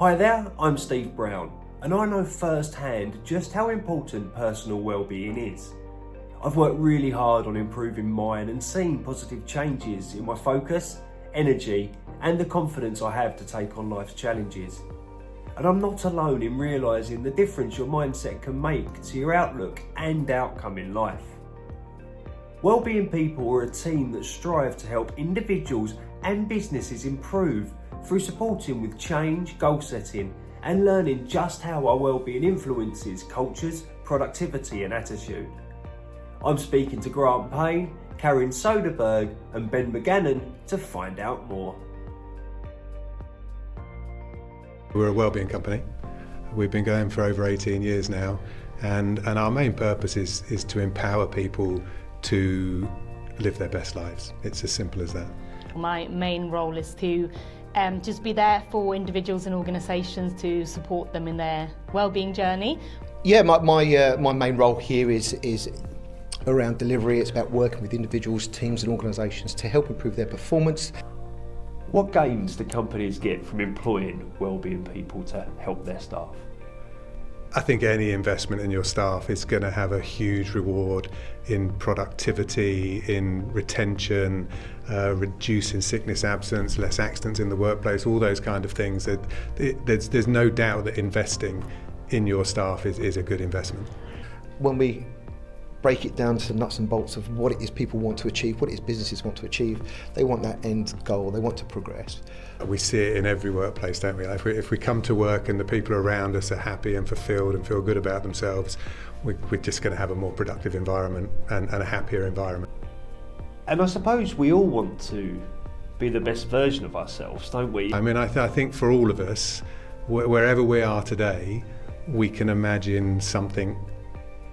Hi there, I'm Steve Brown, and I know firsthand just how important personal well-being is. I've worked really hard on improving mine and seen positive changes in my focus, energy, and the confidence I have to take on life's challenges. And I'm not alone in realising the difference your mindset can make to your outlook and outcome in life. Wellbeing People are a team that strive to help individuals and businesses improve through supporting with change, goal setting, and learning just how our wellbeing influences cultures, productivity and attitude. I'm speaking to Payne, Carin Söderberg and McGannan to find out more. We're a wellbeing company. We've been going for over 18 years now, and our main purpose is to empower people to live their best lives. It's as simple as that. My main role is to just be there for individuals and organisations to support them in their wellbeing journey. Yeah, my main role here is around delivery. It's about working with individuals, teams and organisations to help improve their performance. What gains do companies get from employing wellbeing people to help their staff? I think any investment in your staff is going to have a huge reward in productivity, in retention, reducing sickness absence, less accidents in the workplace, all those kind of things. There's no doubt that investing in your staff is a good investment. When we break it down to nuts and bolts of what it is people want to achieve, what it is businesses want to achieve, they want that end goal, they want to progress. We see it in every workplace, don't we? If we come to work and the people around us are happy and fulfilled and feel good about themselves, we're just going to have a more productive environment and a happier environment. And I suppose we all want to be the best version of ourselves, don't we? I mean, I think for all of us, wherever we are today, we can imagine something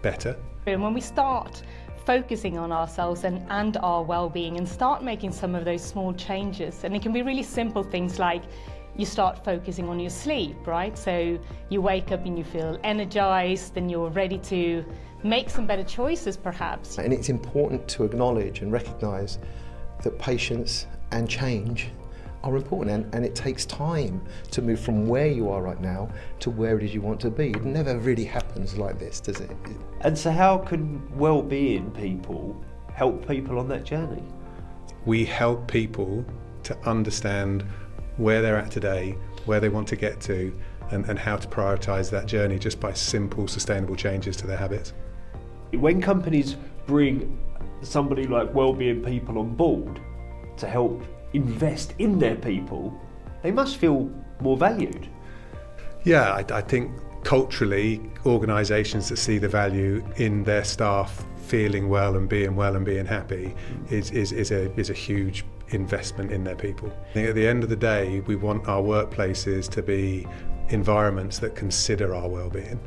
better. And when we start focusing on ourselves and our well-being and start making some of those small changes, and it can be really simple things like you start focusing on your sleep, right? So you wake up and you feel energized and you're ready to make some better choices perhaps. And it's important to acknowledge and recognise that patience and change are important, and it takes time to move from where you are right now to where it is you want to be. It never really happens like this, does it? And so how can wellbeing people help people on that journey? We help people to understand where they're at today, where they want to get to, and how to prioritise that journey just by simple, sustainable changes to their habits. When companies bring somebody like Wellbeing People on board to help invest in their people, they must feel more valued. Yeah, I think culturally, organisations that see the value in their staff feeling well and being happy is a huge investment in their people. I think at the end of the day, we want our workplaces to be environments that consider our well-being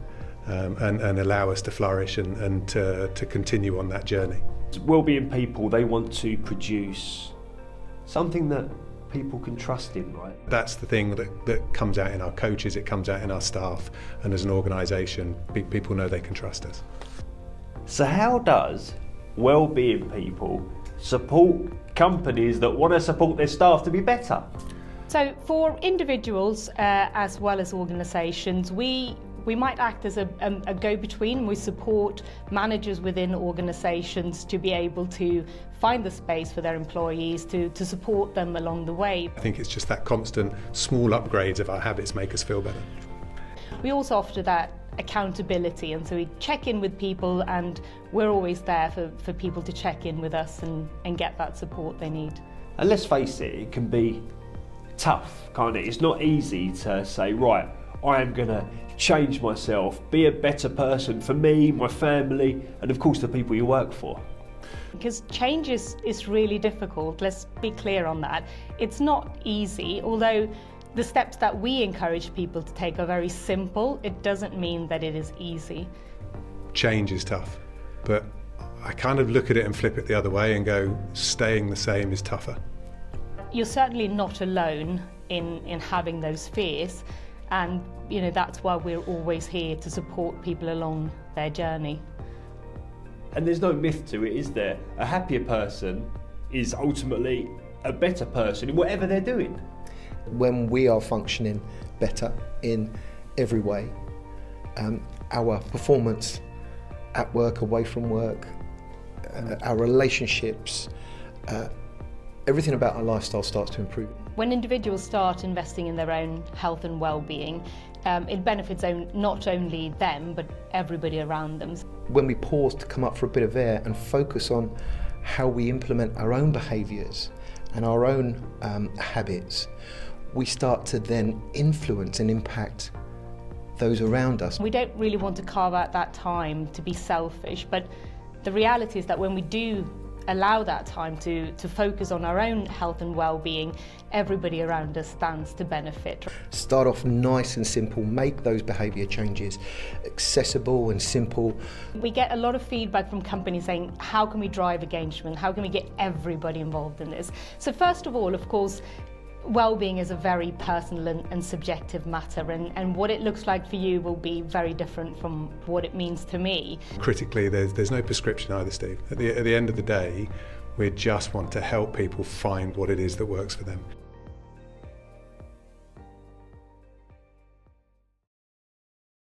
and allow us to flourish and to continue on that journey. Wellbeing People, they want to produce something that people can trust in, right? That's the thing that comes out in our coaches, it comes out in our staff, and as an organisation, people know they can trust us. So how does Wellbeing People support companies that want to support their staff to be better? So for individuals as well as organisations, we might act as a go-between. We support managers within organisations to be able to find the space for their employees, to support them along the way. I think it's just that constant small upgrades of our habits make us feel better. We also offer that accountability, and so we check in with people, and we're always there for people to check in with us and get that support they need. And let's face it, it can be tough, can't it? It's not easy to say, right, I am going to change myself, be a better person for me, my family, and of course the people you work for. Because change is really difficult, let's be clear on that. It's not easy, although the steps that we encourage people to take are very simple. It doesn't mean that it is easy. Change is tough, but I kind of look at it and flip it the other way and go, staying the same is tougher. You're certainly not alone in having those fears, and that's why we're always here to support people along their journey. And there's no myth to it, is there? A happier person is ultimately a better person in whatever they're doing. When we are functioning better in every way, our performance at work, away from work, our relationships, everything about our lifestyle starts to improve. When individuals start investing in their own health and well-being, it benefits not only them, but everybody around them. When we pause to come up for a bit of air and focus on how we implement our own behaviours and our own habits, we start to then influence and impact those around us. We don't really want to carve out that time to be selfish, but the reality is that when we do allow that time to focus on our own health and well-being, everybody around us stands to benefit. Start off nice and simple, make those behaviour changes accessible and simple. We get a lot of feedback from companies saying, how can we drive engagement? How can we get everybody involved in this? So first of all, of course, well-being is a very personal and subjective matter, and what it looks like for you will be very different from what it means to me. Critically, there's no prescription either, Steve. At the end of the day, we just want to help people find what it is that works for them.